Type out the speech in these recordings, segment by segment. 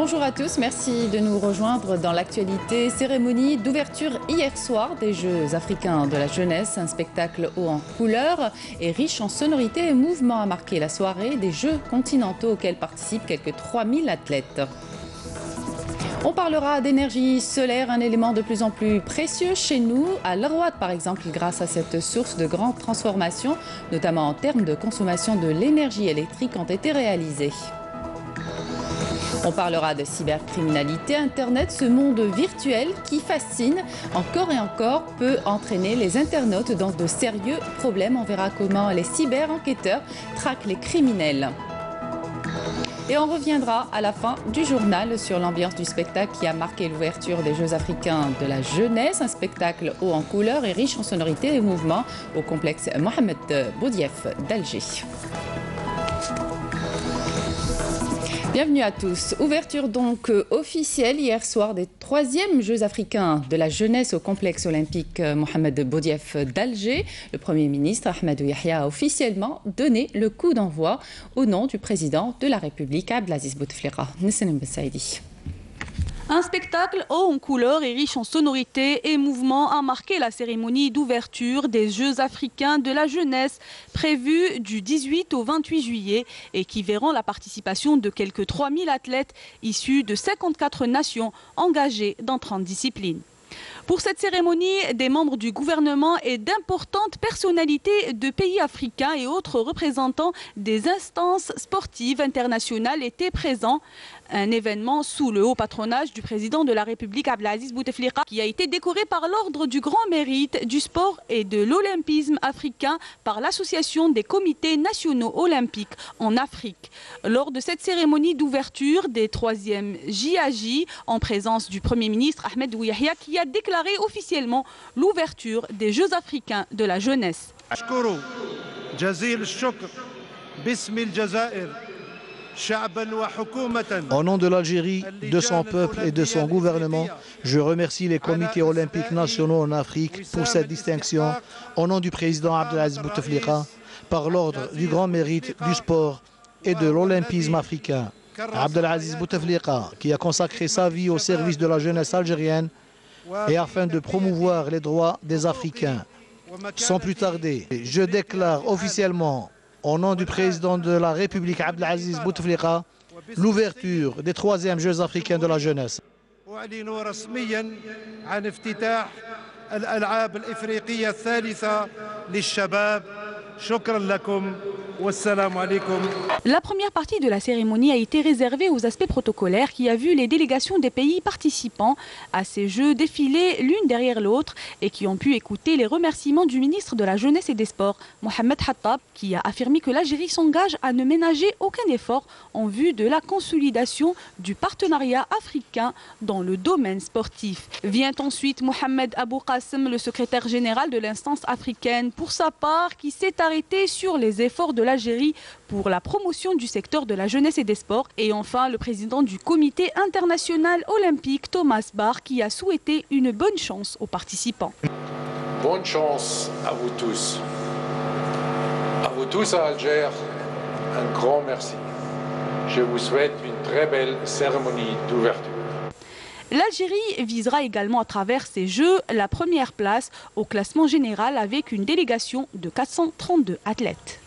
Bonjour à tous, merci de nous rejoindre dans l'actualité. Cérémonie d'ouverture hier soir des Jeux africains de la jeunesse, un spectacle haut en couleurs et riche en sonorités et mouvements a marqué la soirée des Jeux continentaux auxquels participent quelques 3000 athlètes. On parlera d'énergie solaire, un élément de plus en plus précieux chez nous, à l'Arouad par exemple, grâce à cette source de grande transformation, notamment en termes de consommation de l'énergie électrique, ont été réalisés. On parlera de cybercriminalité, Internet, ce monde virtuel qui fascine encore et encore peut entraîner les internautes dans de sérieux problèmes. On verra comment les cyber-enquêteurs traquent les criminels. Et on reviendra à la fin du journal sur l'ambiance du spectacle qui a marqué l'ouverture des Jeux africains de la jeunesse. Un spectacle haut en couleurs et riche en sonorités et mouvements au complexe Mohamed Boudiaf d'Alger. Bienvenue à tous. Ouverture donc officielle hier soir des 3e Jeux africains de la jeunesse au complexe olympique Mohamed Boudiaf d'Alger. Le Premier ministre Ahmadou Yahya a officiellement donné le coup d'envoi au nom du président de la République Abdelaziz Bouteflika. Un spectacle haut en couleurs et riche en sonorités et mouvements a marqué la cérémonie d'ouverture des Jeux africains de la jeunesse prévue du 18 au 28 juillet et qui verront la participation de quelques 3000 athlètes issus de 54 nations engagées dans 30 disciplines. Pour cette cérémonie, des membres du gouvernement et d'importantes personnalités de pays africains et autres représentants des instances sportives internationales étaient présents. Un événement sous le haut patronage du président de la République Abdelaziz Bouteflika qui a été décoré par l'ordre du grand mérite du sport et de l'olympisme africain par l'association des comités nationaux olympiques en Afrique. Lors de cette cérémonie d'ouverture des 3e JAJ en présence du Premier ministre Ahmadou Yahya qui a déclaré officiellement l'ouverture des Jeux africains de la jeunesse. Au nom de l'Algérie, de son peuple et de son gouvernement, je remercie les comités olympiques nationaux en Afrique pour cette distinction. Au nom du président Abdelaziz Bouteflika, par l'ordre du grand mérite du sport et de l'olympisme africain. Abdelaziz Bouteflika, qui a consacré sa vie au service de la jeunesse algérienne et afin de promouvoir les droits des Africains. Sans plus tarder, je déclare officiellement au nom du président de la République Abdelaziz Bouteflika, l'ouverture des 3e Jeux africains de la jeunesse. La première partie de la cérémonie a été réservée aux aspects protocolaires qui a vu les délégations des pays participants à ces Jeux défiler l'une derrière l'autre et qui ont pu écouter les remerciements du ministre de la Jeunesse et des Sports, Mohamed Hattab, qui a affirmé que l'Algérie s'engage à ne ménager aucun effort en vue de la consolidation du partenariat africain dans le domaine sportif. Vient ensuite Mohamed Abou Qassem, le secrétaire général de l'instance africaine, pour sa part, qui s'est arrêté sur les efforts de l'Algérie pour la promotion du secteur de la jeunesse et des sports. Et enfin, le président du comité international olympique, Thomas Bach, qui a souhaité une bonne chance aux participants. Bonne chance à vous tous. À vous tous à Alger, un grand merci. Je vous souhaite une très belle cérémonie d'ouverture. L'Algérie visera également à travers ces Jeux la première place au classement général avec une délégation de 432 athlètes.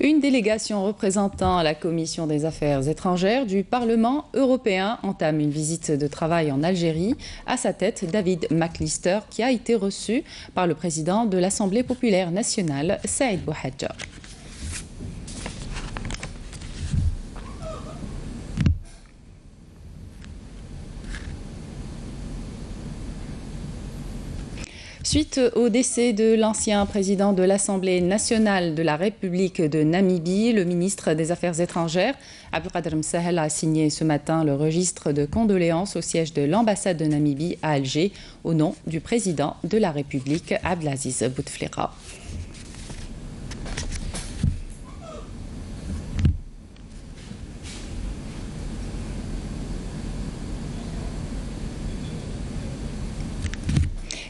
Une délégation représentant la Commission des Affaires étrangères du Parlement européen entame une visite de travail en Algérie. À sa tête, David McAllister, qui a été reçu par le président de l'Assemblée populaire nationale, Saïd Bouhadja. Suite au décès de l'ancien président de l'Assemblée nationale de la République de Namibie, le ministre des Affaires étrangères, Abdelkader Msahel, a signé ce matin le registre de condoléances au siège de l'ambassade de Namibie à Alger au nom du président de la République, Abdelaziz Bouteflika.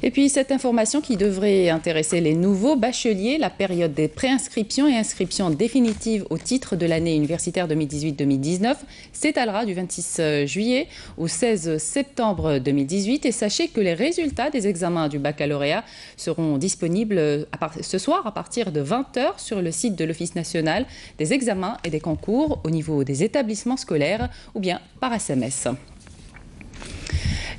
Et puis cette information qui devrait intéresser les nouveaux bacheliers, la période des préinscriptions et inscriptions définitives au titre de l'année universitaire 2018-2019 s'étalera du 26 juillet au 16 septembre 2018. Et sachez que les résultats des examens du baccalauréat seront disponibles ce soir à partir de 20 h sur le site de l'Office national des examens et des concours au niveau des établissements scolaires ou bien par SMS.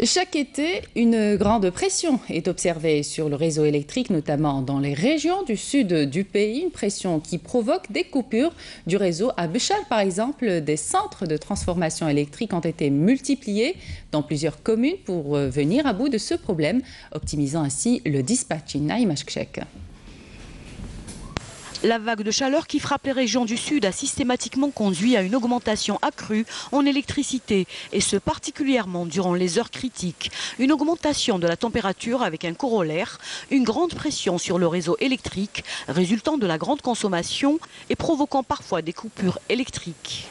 Chaque été, une grande pression est observée sur le réseau électrique, notamment dans les régions du sud du pays. Une pression qui provoque des coupures du réseau. À Béchar, par exemple, des centres de transformation électrique ont été multipliés dans plusieurs communes pour venir à bout de ce problème, optimisant ainsi le dispatching. Naïma Chkchek. La vague de chaleur qui frappe les régions du sud a systématiquement conduit à une augmentation accrue en électricité, et ce particulièrement durant les heures critiques. Une augmentation de la température avec un corollaire, une grande pression sur le réseau électrique, résultant de la grande consommation et provoquant parfois des coupures électriques.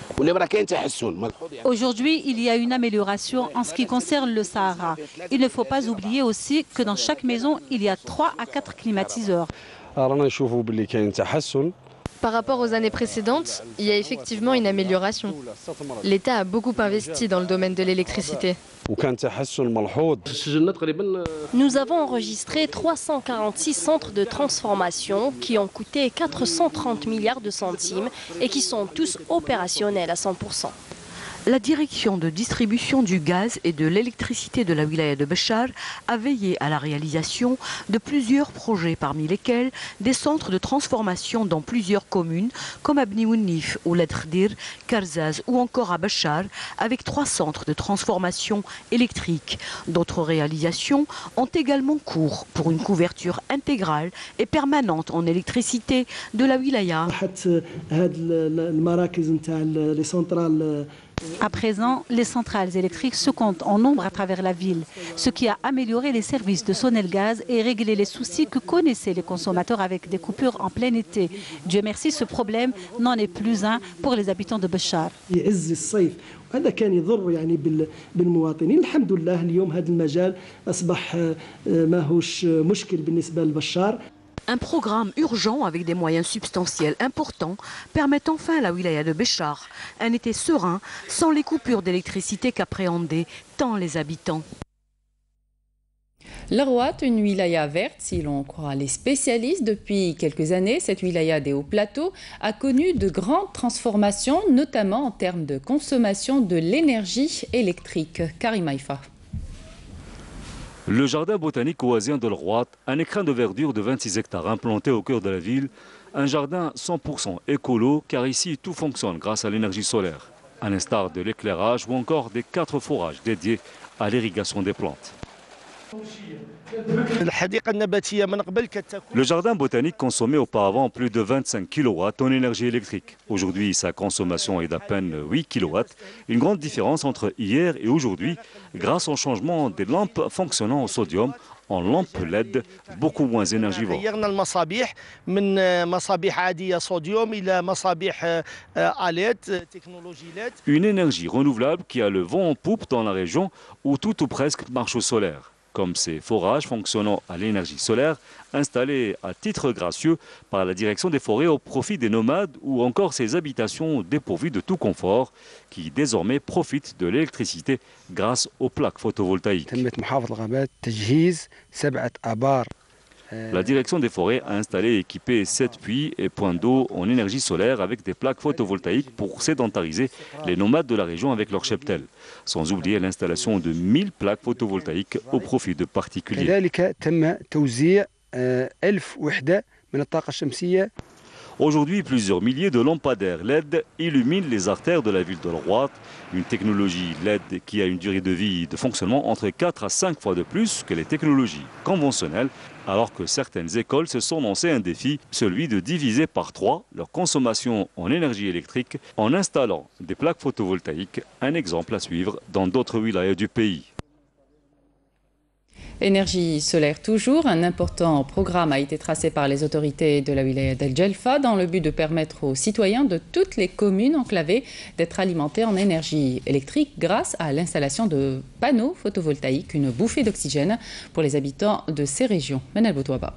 Aujourd'hui, il y a une amélioration en ce qui concerne le Sahara. Il ne faut pas oublier aussi que dans chaque maison, il y a 3 à 4 climatiseurs. Par rapport aux années précédentes, il y a effectivement une amélioration. L'État a beaucoup investi dans le domaine de l'électricité. Nous avons enregistré 346 centres de transformation qui ont coûté 430 milliards de centimes et qui sont tous opérationnels à 100%. La direction de distribution du gaz et de l'électricité de la wilaya de Béchar a veillé à la réalisation de plusieurs projets, parmi lesquels des centres de transformation dans plusieurs communes comme à Bni Mounif, Ouled Khdir, Karzaz ou encore à Béchar, avec 3 centres de transformation électrique. D'autres réalisations ont également cours pour une couverture intégrale et permanente en électricité de la wilaya. À présent, les centrales électriques se comptent en nombre à travers la ville, ce qui a amélioré les services de Sonelgaz et réglé les soucis que connaissaient les consommateurs avec des coupures en plein été. Dieu merci, ce problème n'en est plus un pour les habitants de Béchar. هذا كان يضر يعني بالمواطنين. الحمد لله اليوم هذا المجال أصبح ماهوش مشكل بالنسبة لبشار. Un programme urgent avec des moyens substantiels importants permet enfin à la wilaya de Béchar un été serein sans les coupures d'électricité qu'appréhendaient tant les habitants. L'Arwat, une wilaya verte, si l'on croit les spécialistes. Depuis quelques années, cette wilaya des hauts plateaux a connu de grandes transformations, notamment en termes de consommation de l'énergie électrique. Karim Haïfa. Le jardin botanique oasien de l'Arwat, un écrin de verdure de 26 hectares implanté au cœur de la ville, un jardin 100% écolo car ici tout fonctionne grâce à l'énergie solaire, à l'instar de l'éclairage ou encore des 4 forages dédiés à l'irrigation des plantes. Le jardin botanique consommait auparavant plus de 25 kW en énergie électrique. Aujourd'hui, sa consommation est d'à peine 8 kW. Une grande différence entre hier et aujourd'hui grâce au changement des lampes fonctionnant au sodium en lampes LED beaucoup moins énergivores. Une énergie renouvelable qui a le vent en poupe dans la région où tout ou presque marche au solaire, comme ces forages fonctionnant à l'énergie solaire installés à titre gracieux par la direction des forêts au profit des nomades ou encore ces habitations dépourvues de tout confort qui désormais profitent de l'électricité grâce aux plaques photovoltaïques. La direction des forêts a installé et équipé 7 puits et points d'eau en énergie solaire avec des plaques photovoltaïques pour sédentariser les nomades de la région avec leurs cheptels. Sans oublier l'installation de 1000 plaques photovoltaïques au profit de particuliers. Aujourd'hui, plusieurs milliers de lampadaires LED illuminent les artères de la ville de l'Arwat. Une technologie LED qui a une durée de vie de fonctionnement entre 4 à 5 fois de plus que les technologies conventionnelles, alors que certaines écoles se sont lancées un défi, celui de diviser par 3 leur consommation en énergie électrique en installant des plaques photovoltaïques, un exemple à suivre dans d'autres wilayas du pays. Énergie solaire toujours, un important programme a été tracé par les autorités de la wilaya d'El Djelfa dans le but de permettre aux citoyens de toutes les communes enclavées d'être alimentés en énergie électrique grâce à l'installation de panneaux photovoltaïques, une bouffée d'oxygène pour les habitants de ces régions. Manal Boutouaba.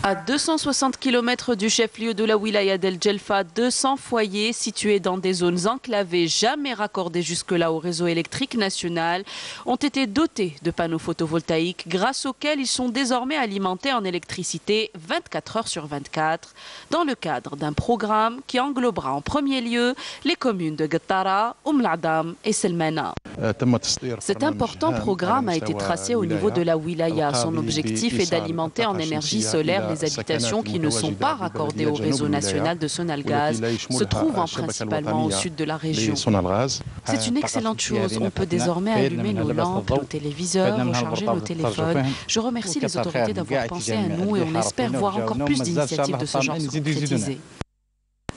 À 260 km du chef-lieu de la wilaya d'El Djelfa, 200 foyers situés dans des zones enclavées, jamais raccordés jusque-là au réseau électrique national, ont été dotés de panneaux photovoltaïques grâce auxquels ils sont désormais alimentés en électricité 24 heures sur 24 dans le cadre d'un programme qui englobera en premier lieu les communes de Gattara, Adam et Selmana. Cet important programme a été tracé au niveau de la wilaya. Son objectif est d'alimenter en énergie solaire les habitations qui ne sont pas raccordées au réseau national de Sonalgaz, se trouvant principalement au sud de la région. C'est une excellente chose. On peut désormais allumer nos lampes, nos téléviseurs, recharger nos téléphones. Je remercie les autorités d'avoir pensé à nous et on espère voir encore plus d'initiatives de ce genre se concrétiser.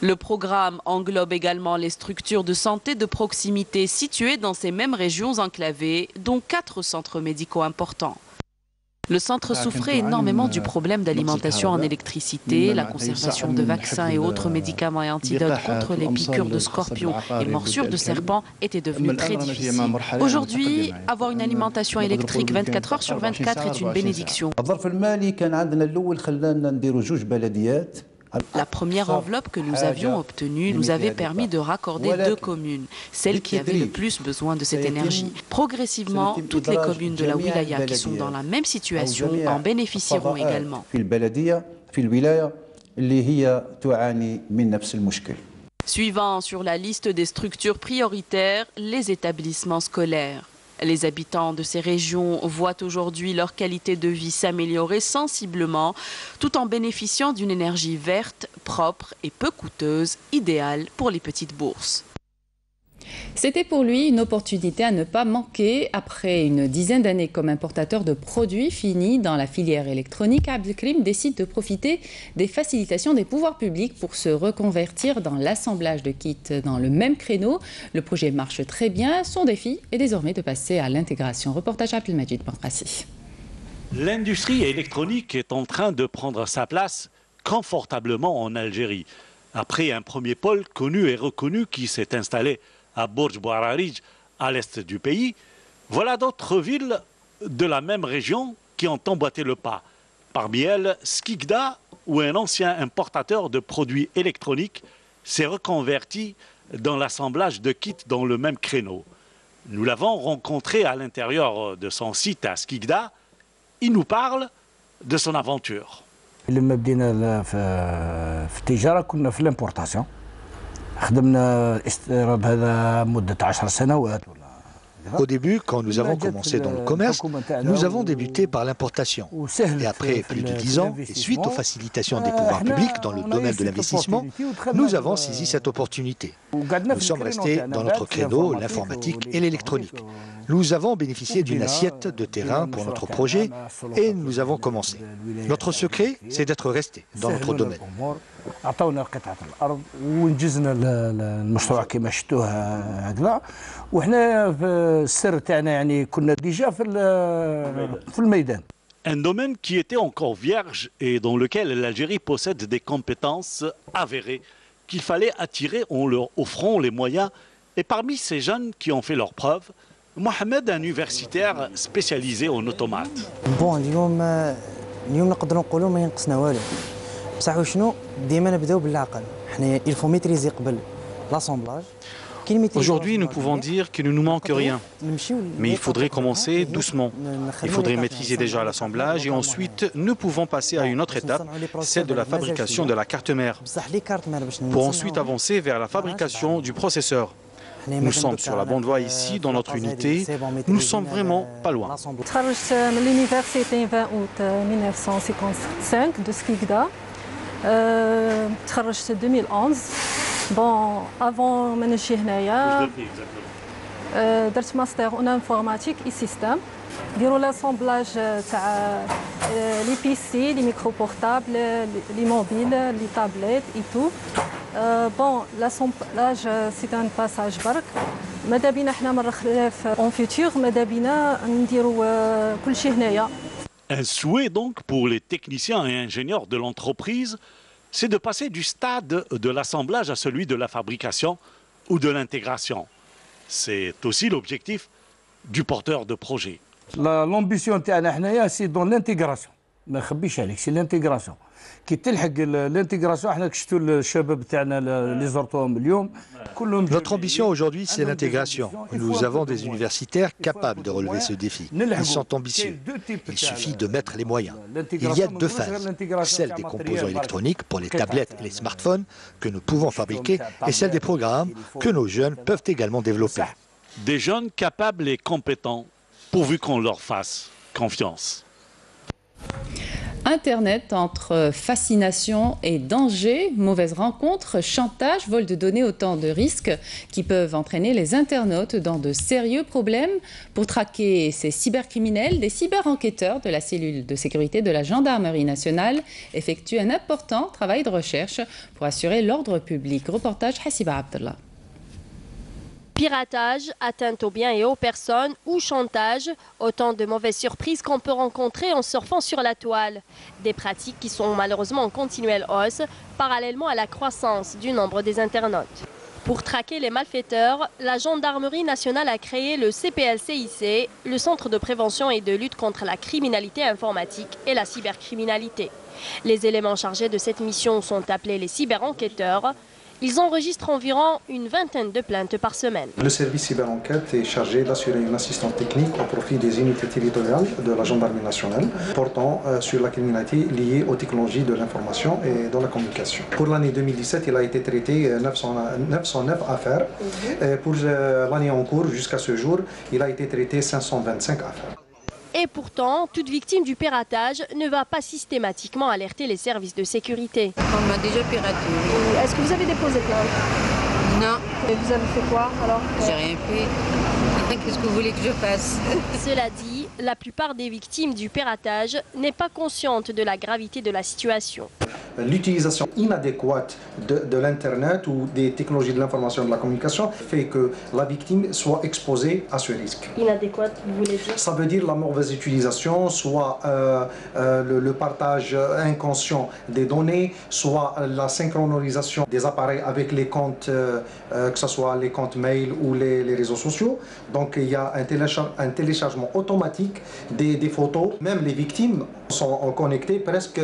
Le programme englobe également les structures de santé de proximité situées dans ces mêmes régions enclavées, dont 4 centres médicaux importants. Le centre souffrait énormément du problème d'alimentation en électricité. La conservation de vaccins et autres médicaments et antidotes contre les piqûres de scorpions et morsures de serpents était devenue très difficile. Aujourd'hui, avoir une alimentation électrique 24 heures sur 24 est une bénédiction. La première enveloppe que nous avions obtenue nous avait permis de raccorder 2 communes, celles qui avaient le plus besoin de cette énergie. Progressivement, toutes les communes de la wilaya qui sont dans la même situation en bénéficieront également. Suivant sur la liste des structures prioritaires, les établissements scolaires. Les habitants de ces régions voient aujourd'hui leur qualité de vie s'améliorer sensiblement, tout en bénéficiant d'une énergie verte, propre et peu coûteuse, idéale pour les petites bourses. C'était pour lui une opportunité à ne pas manquer. Après une dizaine d'années comme importateur de produits finis dans la filière électronique, Abdelkrim décide de profiter des facilitations des pouvoirs publics pour se reconvertir dans l'assemblage de kits dans le même créneau. Le projet marche très bien. Son défi est désormais de passer à l'intégration. Reportage Abdelmajid Bankrassi. L'industrie électronique est en train de prendre sa place confortablement en Algérie. Après un premier pôle connu et reconnu qui s'est installé à Bourj Bouararij, à l'est du pays, voilà d'autres villes de la même région qui ont emboîté le pas. Parmi elles, Skikda, où un ancien importateur de produits électroniques s'est reconverti dans l'assemblage de kits dans le même créneau. Nous l'avons rencontré à l'intérieur de son site à Skikda. Il nous parle de son aventure. لما بدينا في التجارة كنا في الامبورتاسيون خدمنا الاستيراد هذا مدة 10 سنوات. Au début, quand nous avons commencé dans le commerce, nous avons débuté par l'importation. Et après plus de 10 ans, et suite aux facilitations des pouvoirs publics dans le domaine de l'investissement, nous avons saisi cette opportunité. Nous sommes restés dans notre créneau, l'informatique et l'électronique. Nous avons bénéficié d'une assiette de terrain pour notre projet et nous avons commencé. Notre secret, c'est d'être resté dans notre domaine. عطونا قطعة الأرض ونجزنا المشروع كما شفتوه هكذا وحنا في السر تاعنا يعني كنا ديجا في الميدان. Un domaine qui était encore vierge et dans lequel l'Algérie possède des compétences avérées qu'il fallait attirer en leur offrant les moyens. Et parmi ces jeunes qui ont fait leurs preuves, Mohamed, un universitaire spécialisé en automates. Bon, اليوم نقدروا نقولوا ما ينقصنا والو. بصح وشنو ديما نبداو بالعقل. حنا il faut maîtriser قبل l'assemblage. Aujourd'hui, nous pouvons dire qu'il ne nous manque rien, mais il faudrait commencer doucement. Il faudrait maîtriser déjà l'assemblage et ensuite nous pouvons passer à une autre étape, celle de la fabrication de la carte mère, pour ensuite avancer vers la fabrication du processeur. Nous sommes sur la bonne voie ici, dans notre unité. Nous sommes vraiment pas loin. تخرجت من l'université 20 août 1955 de Skikda. تخرجت 2011. Bon, avant ما نجي هنايا درت ماستر اون انفورماتيك اي سيستم نديروا لاسامبلاج تاع لي بيسي لي ميكرو بورتابل لي موبيل لي تابليت اي تو. Bon, l'assemblage c'est un passage برك Un souhait donc pour les techniciens et ingénieurs de l'entreprise, c'est de passer du stade de l'assemblage à celui de la fabrication ou de l'intégration. C'est aussi l'objectif du porteur de projet. L'ambition, c'est dans l'intégration. C'est l'intégration. Notre ambition aujourd'hui, c'est l'intégration. Nous avons des universitaires capables de relever ce défi. Ils sont ambitieux. Il suffit de mettre les moyens. Il y a deux phases. Celle des composants électroniques pour les tablettes et les smartphones que nous pouvons fabriquer et celle des programmes que nos jeunes peuvent également développer. Des jeunes capables et compétents, pourvu qu'on leur fasse confiance. Internet entre fascination et danger, mauvaise rencontre, chantage, vol de données, autant de risques qui peuvent entraîner les internautes dans de sérieux problèmes. Pour traquer ces cybercriminels, des cyberenquêteurs de la cellule de sécurité de la Gendarmerie nationale effectuent un important travail de recherche pour assurer l'ordre public. Reportage Hassiba Abdallah. Piratage, atteinte aux biens et aux personnes ou chantage, autant de mauvaises surprises qu'on peut rencontrer en surfant sur la toile. Des pratiques qui sont malheureusement en continuelle hausse, parallèlement à la croissance du nombre des internautes. Pour traquer les malfaiteurs, la Gendarmerie nationale a créé le CPLCIC, le Centre de prévention et de lutte contre la criminalité informatique et la cybercriminalité. Les éléments chargés de cette mission sont appelés les cyberenquêteurs. Ils enregistrent environ une vingtaine de plaintes par semaine. Le service cyberenquête est chargé d'assurer une assistance technique au profit des unités territoriales de la Gendarmerie nationale portant sur la criminalité liée aux technologies de l'information et de la communication. Pour l'année 2017, il a été traité 909 affaires. Pour l'année en cours, jusqu'à ce jour, il a été traité 525 affaires. Et pourtant, toute victime du piratage ne va pas systématiquement alerter les services de sécurité. On m'a déjà piraté. Est-ce que vous avez déposé plainte? Non. Et vous avez fait quoi alors? J'ai rien fait. Qu'est-ce que vous voulez que je fasse? Cela dit, la plupart des victimes du piratage n'est pas consciente de la gravité de la situation. L'utilisation inadéquate de l'Internet ou des technologies de l'information et de la communication fait que la victime soit exposée à ce risque. Inadéquate, vous voulez dire? Ça veut dire la mauvaise utilisation, soit le partage inconscient des données, soit la synchronisation des appareils avec les comptes, que ce soit les comptes mail ou les réseaux sociaux. Donc il y a un téléchargement automatique des photos. Même les victimes sont connectées presque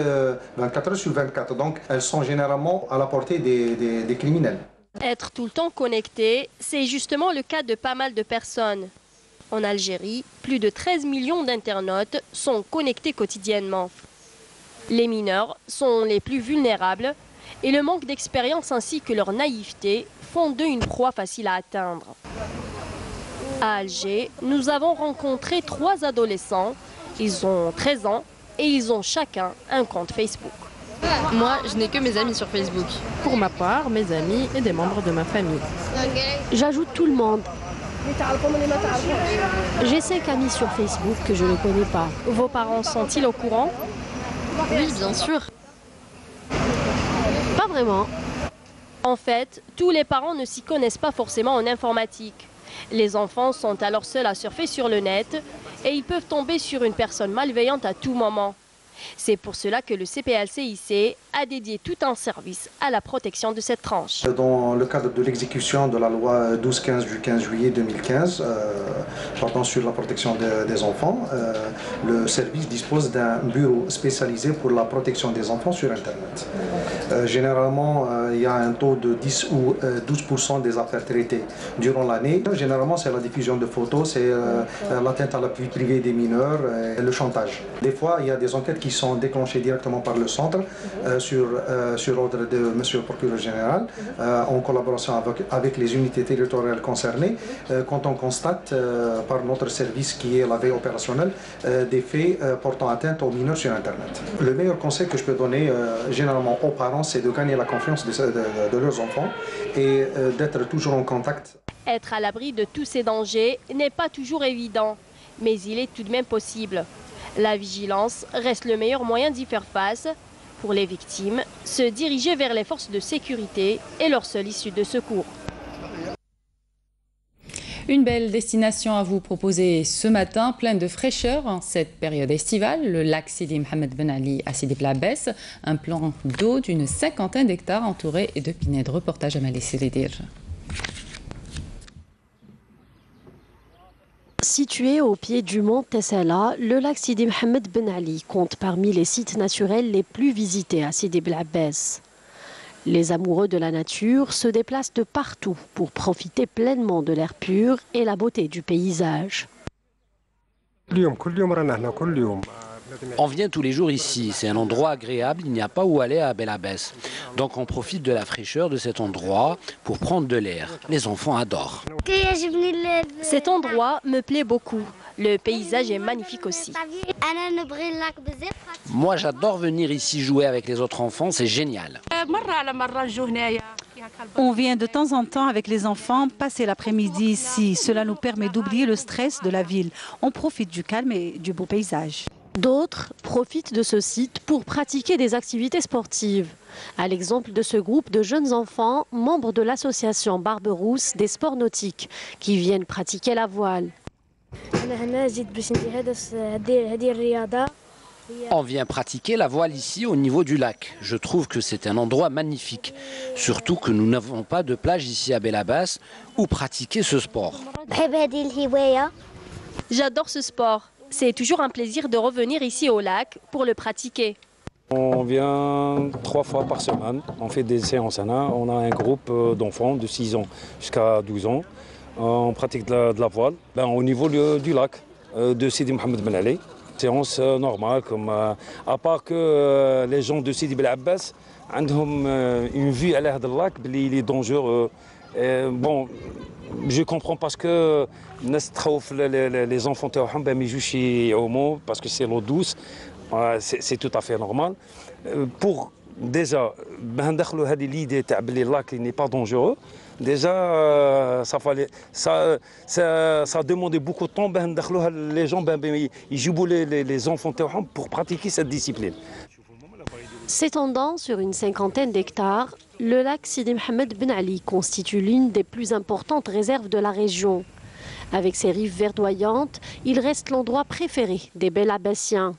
24 heures sur 24. Donc elles sont généralement à la portée des criminels. Être tout le temps connecté, c'est justement le cas de pas mal de personnes. En Algérie, plus de 13 millions d'internautes sont connectés quotidiennement. Les mineurs sont les plus vulnérables et le manque d'expérience ainsi que leur naïveté font d'eux une proie facile à atteindre. À Alger, nous avons rencontré 3 adolescents. Ils ont 13 ans et ils ont chacun un compte Facebook. Moi, je n'ai que mes amis sur Facebook. Pour ma part, mes amis et des membres de ma famille. J'ajoute tout le monde. J'ai 5 amis sur Facebook que je ne connais pas. Vos parents sont-ils au courant? Oui, bien sûr. Pas vraiment. En fait, tous les parents ne s'y connaissent pas forcément en informatique. Les enfants sont alors seuls à surfer sur le net et ils peuvent tomber sur une personne malveillante à tout moment. C'est pour cela que le CPLCIC a dédié tout un service à la protection de cette tranche. Dans le cadre de l'exécution de la loi 1215 du 15 juillet 2015, portant sur la protection des enfants, le service dispose d'un bureau spécialisé pour la protection des enfants sur Internet. Généralement, il y a un taux de 10 ou 12% des affaires traitées durant l'année. Généralement, c'est la diffusion de photos, c'est l'atteinte à la vie privée des mineurs et le chantage. Des fois, il y a des enquêtes qui sont déclenchées directement par le centre sur ordre de M. le procureur général en collaboration avec les unités territoriales concernées quand on constate par notre service qui est la veille opérationnelle des faits portant atteinte aux mineurs sur Internet. Le meilleur conseil que je peux donner généralement aux parents, c'est de gagner la confiance de leurs enfants et d'être toujours en contact. Être à l'abri de tous ces dangers n'est pas toujours évident, mais il est tout de même possible. La vigilance reste le meilleur moyen d'y faire face. Pour les victimes, se diriger vers les forces de sécurité est leur seule issue de secours. Une belle destination à vous proposer ce matin, pleine de fraîcheur en cette période estivale. Le lac Sidi Mohamed Ben Ali à Sidi Bel Abbès, un plan d'eau d'une 50aine d'hectares entouré de pinèdes. Reportage à Malé Sélédir. Situé au pied du mont Tessala, le lac Sidi Mohamed Ben Ali compte parmi les sites naturels les plus visités à Sidi Bel Abbès. Les amoureux de la nature se déplacent de partout pour profiter pleinement de l'air pur et la beauté du paysage. On vient tous les jours ici, c'est un endroit agréable, il n'y a pas où aller à Bel Abbès. Donc on profite de la fraîcheur de cet endroit pour prendre de l'air. Les enfants adorent. Cet endroit me plaît beaucoup. Le paysage est magnifique aussi. Moi j'adore venir ici jouer avec les autres enfants, c'est génial. On vient de temps en temps avec les enfants passer l'après-midi ici. Cela nous permet d'oublier le stress de la ville. On profite du calme et du beau paysage. D'autres profitent de ce site pour pratiquer des activités sportives. À l'exemple de ce groupe de jeunes enfants, membres de l'association Barberousse des sports nautiques, qui viennent pratiquer la voile. On vient pratiquer la voile ici au niveau du lac. Je trouve que c'est un endroit magnifique. Surtout que nous n'avons pas de plage ici à Bel Abbès où pratiquer ce sport. J'adore ce sport. C'est toujours un plaisir de revenir ici au lac pour le pratiquer. On vient 3 fois par semaine, on fait des séances. On a un groupe d'enfants de 6 ans jusqu'à 12 ans. On pratique de la voile au niveau du lac de Sidi Mohamed Ben Ali. Séance normale, à part que les gens de Sidi Bel Abbès ont une vue à l'air du lac, il est dangereux. Bon, je comprends parce que les enfants parce que c'est l'eau douce, c'est tout à fait normal. Pour déjà, l'idée que le lac n'est pas dangereux, déjà, ça demandait beaucoup de temps. Les gens, ils jouent les enfants pour pratiquer cette discipline. S'étendant sur une 50aine d'hectares, le lac Sidi Mohamed Ben Ali constitue l'une des plus importantes réserves de la région. Avec ses rives verdoyantes, il reste l'endroit préféré des Bel Abbésiens.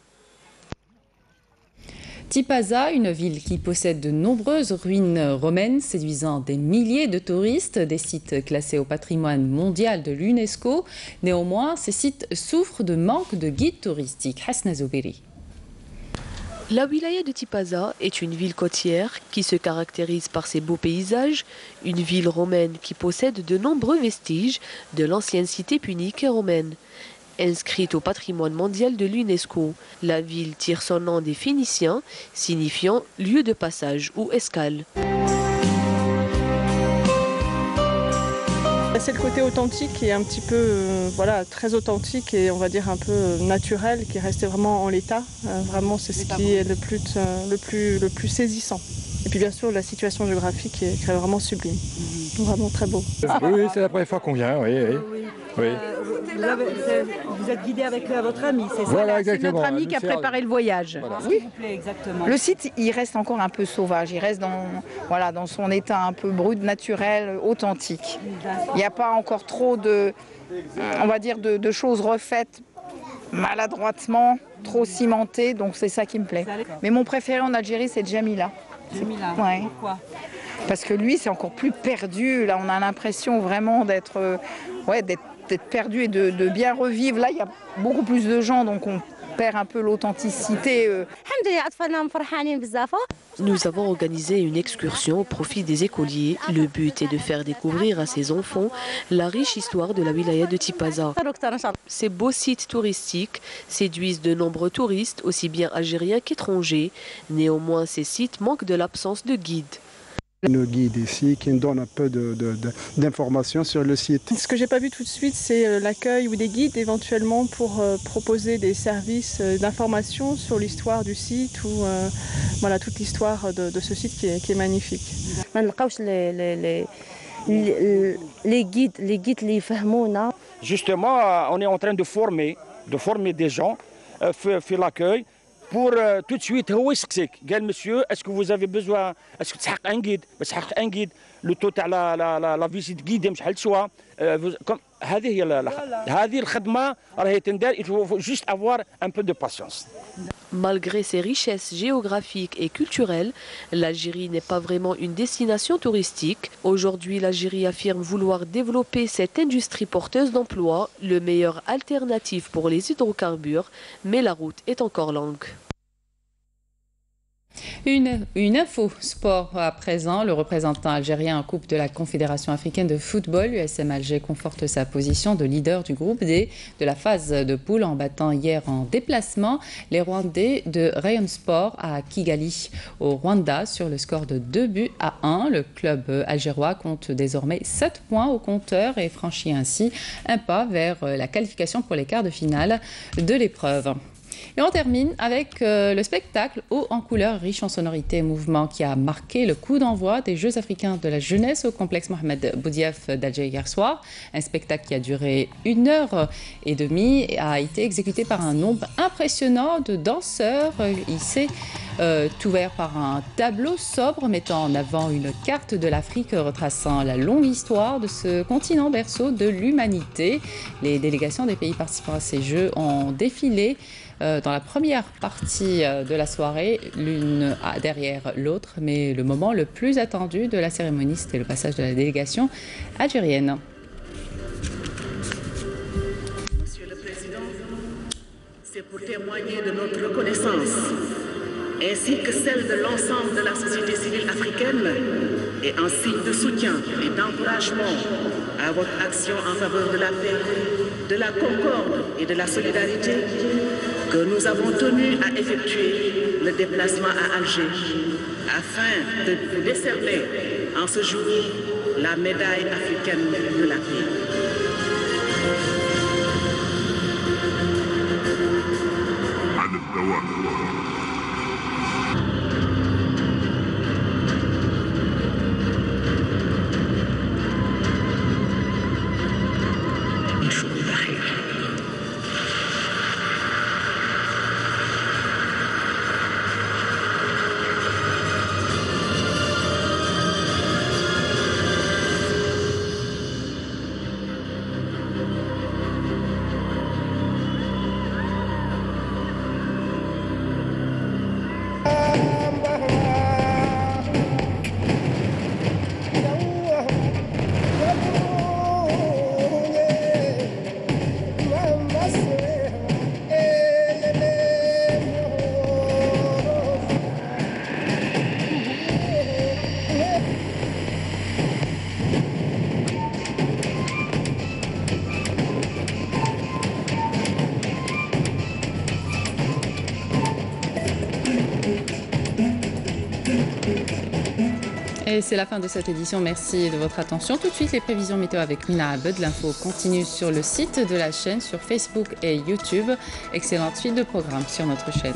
Tipaza, une ville qui possède de nombreuses ruines romaines séduisant des milliers de touristes, des sites classés au patrimoine mondial de l'UNESCO. Néanmoins, ces sites souffrent de manque de guides touristiques. Hasna Zouberi. La wilaya de Tipaza est une ville côtière qui se caractérise par ses beaux paysages, une ville romaine qui possède de nombreux vestiges de l'ancienne cité punique romaine. Inscrite au patrimoine mondial de l'UNESCO, la ville tire son nom des Phéniciens, signifiant lieu de passage ou escale. C'est le côté authentique qui est un petit peu, très authentique et on va dire un peu naturel, qui reste vraiment en l'état. Vraiment, c'est ce qui est le plus saisissant. Et puis bien sûr, la situation géographique qui est vraiment sublime. Vraiment très beau. Oui, c'est la première fois qu'on vient, oui. Vous êtes guidé avec votre ami, c'est ça? Voilà, c'est notre ami qui a préparé le voyage. Voilà. Oui, exactement. Le site, il reste encore un peu sauvage. Il reste dans son état un peu brut, naturel, authentique. Il n'y a pas encore trop de choses refaites maladroitement, trop cimentées. Donc c'est ça qui me plaît. Mais mon préféré en Algérie, c'est Djamila. Djamila, ouais. Pourquoi? Parce que lui, c'est encore plus perdu. Là, on a l'impression vraiment d'être perdu et de bien revivre. Là, il y a beaucoup plus de gens, donc on perd un peu l'authenticité. Nous avons organisé une excursion au profit des écoliers. Le but est de faire découvrir à ces enfants la riche histoire de la wilaya de Tipaza. Ces beaux sites touristiques séduisent de nombreux touristes, aussi bien algériens qu'étrangers. Néanmoins, ces sites manquent de l'absence de guides. Nos guides ici qui nous donnent un peu d'informations sur le site. Ce que j'ai pas vu tout de suite, c'est l'accueil ou des guides éventuellement pour proposer des services d'information sur l'histoire du site ou toute l'histoire de ce site qui est magnifique. Les guides les fahmouna. Justement, on est en train de former des gens, faire l'accueil pour tout de suite هو يسقسيك قال monsieur est-ce que vous avez besoin est-ce que تسحق un guide تسحق un guide le taux تاع لا فيزيت غيد شحال تسوى هذه هي هذه الخدمه راهي تندار il faut juste avoir un peu de patience. Malgré ses richesses géographiques et culturelles, l'Algérie n'est pas vraiment une destination touristique. Aujourd'hui, l'Algérie affirme vouloir développer cette industrie porteuse d'emplois, le meilleur alternative pour les hydrocarbures, mais la route est encore longue. Une info sport à présent. Le représentant algérien en Coupe de la Confédération africaine de football, l'USM Alger, conforte sa position de leader du groupe D de la phase de poule en battant hier en déplacement les Rwandais de Rayon Sport à Kigali au Rwanda sur le score de 2-1. Le club algérois compte désormais 7 points au compteur et franchit ainsi un pas vers la qualification pour les quarts de finale de l'épreuve. Et on termine avec le spectacle haut en couleurs, riche en sonorités et mouvements qui a marqué le coup d'envoi des Jeux africains de la jeunesse au complexe Mohamed Boudiaf d'Alger hier soir. Un spectacle qui a duré 1h30 et a été exécuté par un nombre impressionnant de danseurs. Il s'est ouvert par un tableau sobre mettant en avant une carte de l'Afrique retraçant la longue histoire de ce continent berceau de l'humanité. Les délégations des pays participant à ces Jeux ont défilé dans la première partie de la soirée, l'une derrière l'autre, mais le moment le plus attendu de la cérémonie, c'était le passage de la délégation algérienne. Monsieur le Président, c'est pour témoigner de notre reconnaissance, ainsi que celle de l'ensemble de la société civile africaine, et en signe de soutien et d'encouragement à votre action en faveur de la paix, de la concorde et de la solidarité, que nous avons tenu à effectuer le déplacement à Alger afin de vous décerner en ce jour la médaille africaine de la paix. Et c'est la fin de cette édition. Merci de votre attention. Tout de suite, les prévisions météo avec Mina Abed. L'info continue sur le site de la chaîne, sur Facebook et YouTube. Excellente suite de programmes sur notre chaîne.